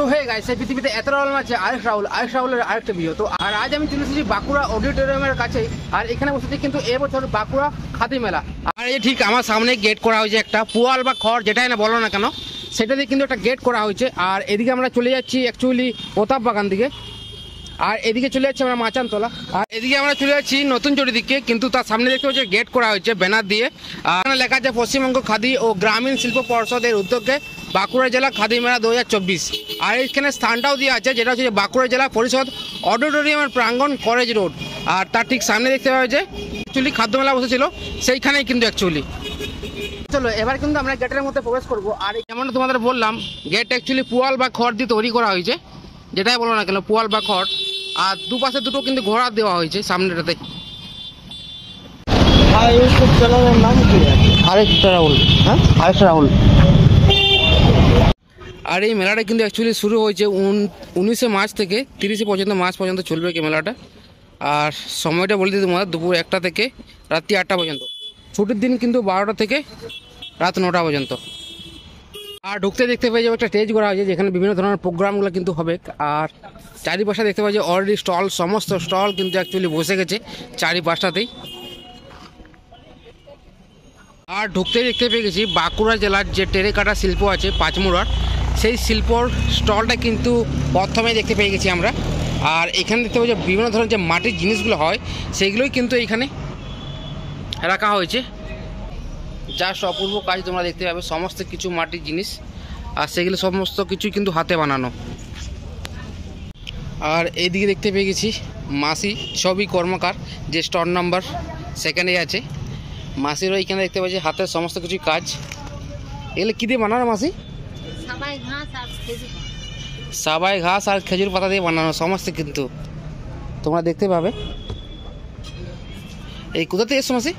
তো hey guys, এই পৃথিবীতে এত রাহুল আছে, আরেক রাহুলের আরেকটা ভিডিও। তো আর আজ আমি চলে এসেছি বাঁকুড়া অডিটোরিয়ামের কাছে, আর এখানে বসেছি কিন্তু এবছর বাঁকুড়া খাদি মেলা। আর এই ঠিক আমার সামনে গেট করা হয়েছে একটা পুয়াল বা খড়, যেটাই না বলো না কেন, সেটা দিয়ে কিন্তু একটা গেট করা হয়েছে। আর এদিকে আমরা চলে যাচ্ছি অ্যাকচুয়ালি প্রতাপ বাগান দিকে, আর এদিকে চলে যাচ্ছি আমরা মাচানতলা, আর এদিকে আমরা চলে যাচ্ছি নতুন চড়ি দিকে। কিন্তু তার সামনে দেখতে পাচ্ছি গেট করা হয়েছে ব্যানার দিয়ে, আর লেখা আছে পশ্চিমবঙ্গ খাদি ও গ্রামীণ শিল্প পর্ষদের উদ্যোগে বাঁকুড়া জেলা খাদি মেলা 2024। আর এখানে স্থানটাও দেওয়া আছে, যেটা হচ্ছে বাঁকুড়া জেলা পরিষদ অডিটোরিয়ামের প্রাঙ্গণ, কলেজ রোড। আর তার ঠিক সামনে দেখতে পাওয়া যায় অ্যাকচুয়ালি খাদ্য মেলা বসেছিল, সেইখানেই কিন্তু অ্যাকচুয়ালি। চলো এবার কিন্তু আমরা গেটের মধ্যে প্রবেশ করবো। আর যেমন তোমাদের বললাম, গেট অ্যাকচুয়ালি পুয়াল বা খড় দিয়ে তৈরি করা হয়েছে, যেটাই বলো না কেন পুয়াল বা খড়। আর দুপাশে দুটো কিন্তু ঘোড়া দেওয়া হয়েছে সামনেটাতে। আরেকটা রাহুল, হ্যাঁ আরেকটা রাহুল। আর এই মেলাটা কিন্তু অ্যাকচুয়ালি শুরু হয়েছে 19শে মার্চ থেকে 30শে মার্চ পর্যন্ত চলবে এই মেলাটা। আর সময়টা বলে দিই তোমাদের, দুপুর 1টা থেকে রাত্রি 8টা পর্যন্ত। ছুটির দিন কিন্তু 12টা থেকে রাত 9টা পর্যন্ত। আর ঢুকতে দেখতে পাই যে একটা স্টেজ করা হয়েছে, যেখানে বিভিন্ন ধরনের প্রোগ্রামগুলো কিন্তু হবে। আর চারিপাশে দেখতে পাই যে অলরেডি স্টল, সমস্ত স্টল কিন্তু অ্যাকচুয়ালি বসে গেছে চারিপাশটাতেই। আর ঢুকতে দেখতে পেয়ে গেছি বাঁকুড়া জেলার যে টেরেকাটা শিল্প আছে পাঁচমুড়ার, সেই শিল্পর স্টলটা কিন্তু প্রথমে দেখতে পেয়ে গেছি আমরা। আর এখানে দেখতে পাই যে বিভিন্ন ধরনের যে মাটির জিনিসগুলো হয়, সেইগুলোই কিন্তু এইখানে রাখা হয়েছে। জাস্ট অপূর্ব কাজ তোমরা দেখতে পাবে, সমস্ত কিছু মাটির জিনিস, আর সেগুলো সমস্ত কিছুই কিন্তু হাতে বানানো। আর এইদিকে দেখতে পেয়ে গেছি মাসি ছবি কর্মকার, যে স্টল নাম্বার 2 আছে। মাসিরও এইখানে দেখতে পাচ্ছি হাতের সমস্ত কিছু কাজ। এগুলো কী দিয়ে বানানো মাসি? সাবাই ঘাস আর খেজুর পাতা দিয়ে বানানো সমস্ত কিন্তু তোমরা দেখতে পাবে। এই কোথা থেকে এসছো মাসি?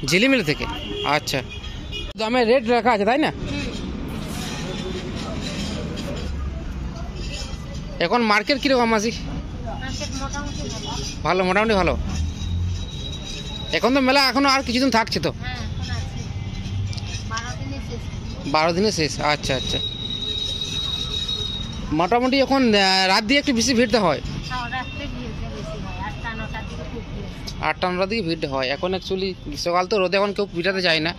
ঝিলিমিলি থেকে। আচ্ছা, দামে রেট রাখা আছে তাই না? এখন মার্কেট কীরকম মাসি? ভালো, মোটামুটি ভালো। এখন তো মেলা এখনো আর কিছুদিন থাকছে তো? 12 দিনে শেষ। আচ্ছা আচ্ছা, মোটামুটি এখন রাত দিয়ে একটু বেশি ভিড়টা হয়। 8টা 9টার দিকে ভিড় হয়। এখন অ্যাকচুয়ালি গ্রীষ্মকাল তো, রোদে এখন কেউ পিটাতে যায় না,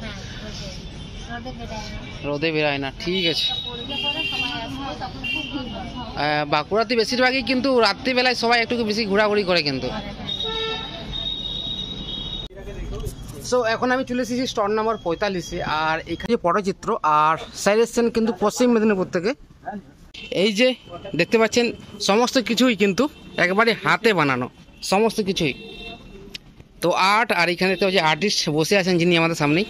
রোদে বেরায় না। ঠিক আছে, বাঁকুড়াতে বেশিরভাগই কিন্তু রাত্রিবেলায় সবাই একটু বেশি ঘোরাঘুরি করে কিন্তু। সো এখন আমি চলে এসেছি স্টল নাম্বার 45-এ। আর এখানে পটচিত্র আর স্যার এসছেন কিন্তু পশ্চিম মেদিনীপুর থেকে। এই যে দেখতে পাচ্ছেন সমস্ত কিছুই কিন্তু একবারে হাতে বানানো, সমস্ত কিছুই তো আর্ট। আর এখানে দেখতে পাচ্ছি আর্টিস্ট বসে আছেন, যিনি আমাদের সামনেই।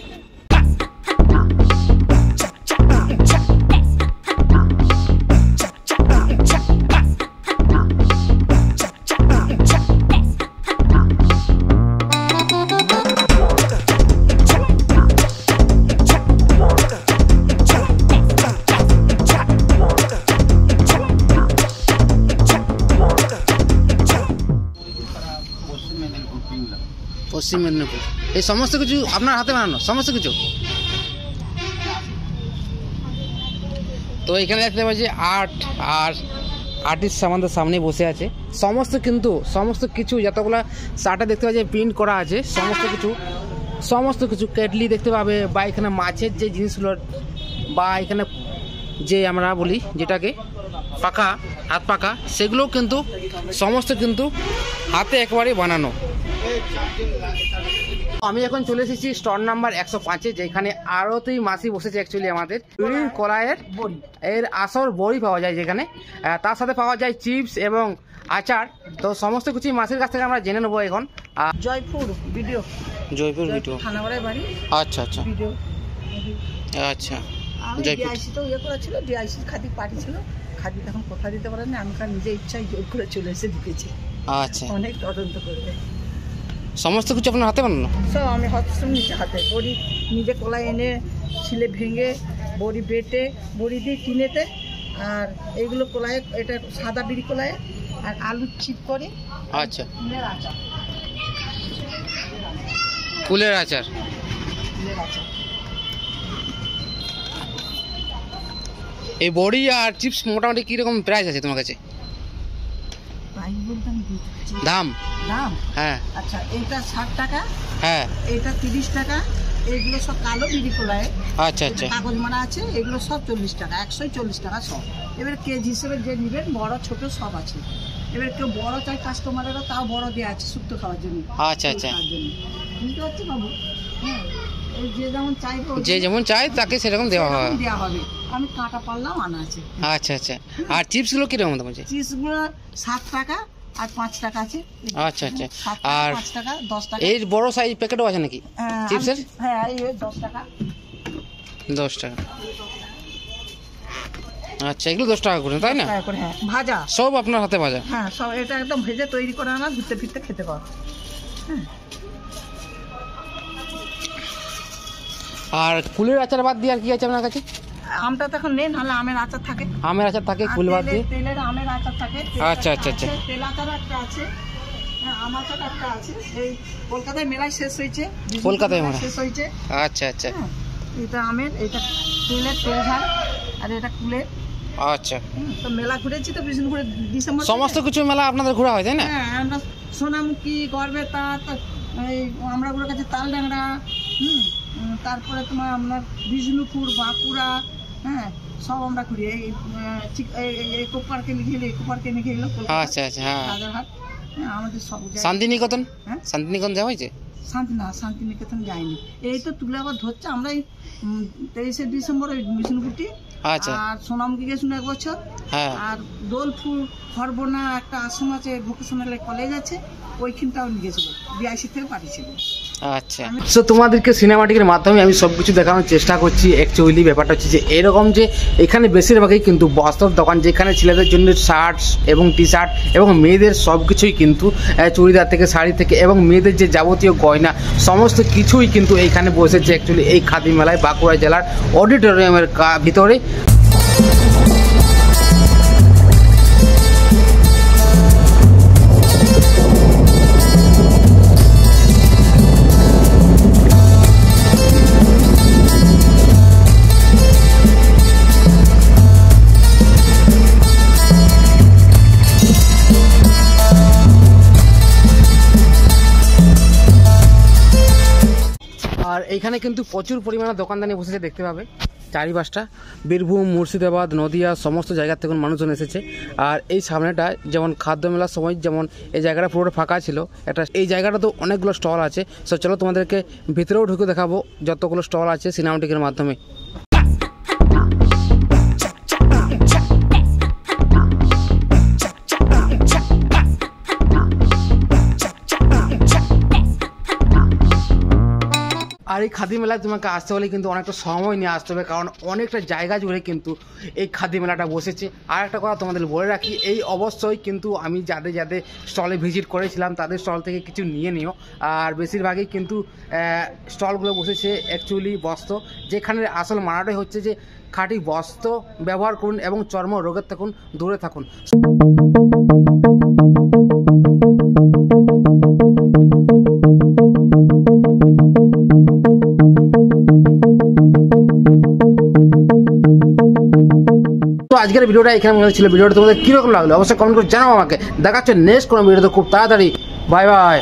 পশ্চিম মেদিনীপুর। এই সমস্ত কিছু আপনার হাতে বানানো সমস্ত কিছু। তো এখানে দেখতে পাচ্ছি আর্ট আর আর্টিস্ট আমাদের সামনে বসে আছে। সমস্ত কিছু যতগুলো শার্টে দেখতে পাচ্ছি প্রিন্ট করা আছে, সমস্ত কিছু কেটলি দেখতে পাবে, বা এখানে মাছের যে জিনিসগুলো, বা এখানে যে আমরা বলি যেটাকে পাকা, হাত পাকা, সেগুলোও কিন্তু সমস্ত কিন্তু হাতে একেবারে বানানো। আমি এখন চলে এসেছি স্টল নাম্বার 105-এ, যেখানে আরতি মাসি বসেছে অ্যাকচুয়ালি আমাদের। কলাইয়ের এর আসর বড়ি পাওয়া যায় যেখানে, তার সাথে পাওয়া যায় চিপস এবং আচার। তো সমস্ত কিছু মাসির কাছ থেকে আমরা জেনে নেবো এখন। জয়পুর ভিডিও থানাবাড়ায় বাড়ি। আচ্ছা আচ্ছা আচ্ছা, জয়পুর তো ইয়ে করা ছিল, ডিআইসি খাদি পার্টি ছিল, খাদি তখন কোথায় দিতে পারেন না, আমি কার নিজে ইচ্ছায় জোর করে চলে এসে ঢুকেছি। আচ্ছা, অনেক তদন্ত করবে। সমস্ত কিছু আপনার হাতে বানানো? সব আমি হস্তম নিচে হাতে, বড়ি নিজে কলাই এনে ছিলে ভেঙে বড়ি বেটে বড়ি দিই টিনেতে, আর এইগুলো কলায়, এটা সাদা বিড়ি কলায়, আর আলুর চিপ করে। আচ্ছা, ফুলের আচার। এই বড়ি আর চিপস মোটামুটি কীরকম প্রাইস আছে তোমার কাছে? প্রাইস বলতে আমি দিচ্ছি। দাম? দাম? হ্যাঁ। আচ্ছা, এটা 60 টাকা, হ্যাঁ, এটা 30 টাকা, এগুলো সব কালো বিড়ি কলায় আচ্ছা আচ্ছা, কাগজ মারা আছে, এগুলো সব 40 টাকা, 140 টাকা সব। এবার কেজি হিসেবে যে নেবেন, বড় ছোট সব আছে। এবার কেউ বড় চাই কাস্টমারেরও, তাও বড় দেওয়া আছে শুক্তো খাওয়ার জন্য। আচ্ছা আচ্ছা, খাওয়ার জন্য বুঝতে পারছি বাবু। হ্যাঁ, এই যে যেমন চাইবে, যে যেমন চাই তাকে সেরকম দেওয়া হবে। দেওয়া হবে। আমি কাঁটা পাল্লাও আনা আছে। আচ্ছা আচ্ছা, আর চিপসগুলো কীরকম দাম আছে? চিপসগুলো 7 টাকা আর 5 টাকা আছে। আচ্ছা আচ্ছা, 7 টাকা, আর 5 টাকা, 10 টাকা। এই বড় সাইজ প্যাকেটও আছে নাকি চিপসের? হ্যাঁ, এই 10 টাকা। 10 টাকা, আচ্ছা, এগুলো 10 টাকা করে তাই না? হ্যাঁ, ভাজা সব আপনার হাতে ভাজা? হ্যাঁ, সব এটা একদম ভেজে তৈরি করে আনা, ঘুরতে ফিরতে খেতে পারো। আর কুলের আচার বাদ দিয়ে আর কি আছে আপনার কাছে? আমটা তো এখন নেই, নাহলে আমের আচার থাকে। আমের আচার থাকে, কুল বাদ দিয়ে? তেলের আমের আচার থাকে। আচ্ছা আচ্ছা আচ্ছা, তেল আচার একটা আছে, আম আচার একটা আছে। এই কলকাতায় মেলায় শেষ হয়েছে, কলকাতায় মেলা শেষ হয়েছে। আচ্ছা আচ্ছা, এটা আমের, এটা তেলের, তেল ঝাল, আর এটা কুলের। আচ্ছা, তো মেলা ঘুরেছি তো বিষ্ণুপুরে ডিসেম্বর। সমস্ত কিছু মেলা আপনাদের ঘোরা হয় তাই না? হ্যাঁ, আমরা সোনামুখী, গড়বেতা, এই আমরাগুলোর কাছে তালডাংরা, তারপরে তোমার আপনার বিষ্ণুপুর, বাঁকুড়া, হ্যাঁ, সব আমরা ঘুরি। এই ইকো পার্কে নিয়ে গেলে, ইকো পার্কে নিয়ে গেল। আচ্ছা আচ্ছা, হ্যাঁ, রাজারহাট, হ্যাঁ, আমাদের সব শান্তিনিকেতন? হ্যাঁ, শান্তিনিকেতন যাওয়া হয়েছে? শান্তিনিকেতন যায়নি। এই তো তুলে আবার ধরছে। আমরা এই 23শে ডিসেম্বর ওই বিষ্ণুপুরটি, আচ্ছা, আর সোনামুখী গেছিল 1 বছর। হ্যাঁ, আর দোলপুর খরবনা একটা আশ্রম আছে, ভোকেশনাল কলেজ আছে, ওইখানটাও নিয়ে গেছিল, বিআইসি থেকে পাঠিয়েছিল। আচ্ছা। সো তোমাদেরকে সিনেমাটিকের মাধ্যমে আমি সব কিছু দেখানোর চেষ্টা করছি। অ্যাকচুয়ালি ব্যাপারটা হচ্ছে যে এরকম যে এখানে বেশিরভাগই কিন্তু বস্ত্র দোকান, যেখানে ছেলেদের জন্য শার্ট এবং টি শার্ট এবং মেয়েদের সব কিছুই কিন্তু চুড়িদার থেকে, শাড়ি থেকে এবং মেয়েদের যে যাবতীয় গয়না সমস্ত কিছুই কিন্তু এইখানে বসেছে অ্যাকচুয়ালি এই খাদি মেলায়, বাঁকুড়া জেলার অডিটোরিয়ামের ভিতরে। আর এইখানে কিন্তু প্রচুর পরিমাণে দোকানদানি বসেছে, দেখতে পাবে চারিপাশটা। বীরভূম, মুর্শিদাবাদ, নদিয়া সমস্ত জায়গা থেকে মানুষজন এসেছে। আর এই সামনেটা যেমন খাদ্য মেলার সময় যেমন এই জায়গাটা পুরোটা ফাঁকা ছিল, একটা এই জায়গাটা তো অনেকগুলো স্টল আছে। সো চলো তোমাদেরকে ভিতরেও ঢুকে দেখাবো যতগুলো স্টল আছে সিনেমাটিকের মাধ্যমে। আর এই খাদি মেলায় তোমাকে আসতে হলে কিন্তু অনেকটা সময় নিয়ে আসতে হবে, কারণ অনেকটা জায়গা জুড়ে কিন্তু এই খাদি মেলাটা বসেছে। আর একটা কথা তোমাদের বলে রাখি, এই অবশ্যই কিন্তু আমি যাদের যাদের স্টলে ভিজিট করেছিলাম তাদের স্টল থেকে কিছু নিয়ে নিও। আর বেশিরভাগই কিন্তু স্টলগুলো বসেছে অ্যাকচুয়ালি বস্ত্র, যেখানে আসল মানাটাই হচ্ছে যে খাঁটি বস্ত্র ব্যবহার করুন এবং চর্ম রোগের থাকুন দূরে থাকুন। তো আজকের ভিডিওটা এখানে মনে ছিল। ভিডিওটা তোমাদের কীরকম লাগলো অবশ্যই কমেন্ট করে জানাও আমাকে। দেখাচ্ছে নেক্সট কোনো ভিডিওতে খুব তাড়াতাড়ি। Bye bye.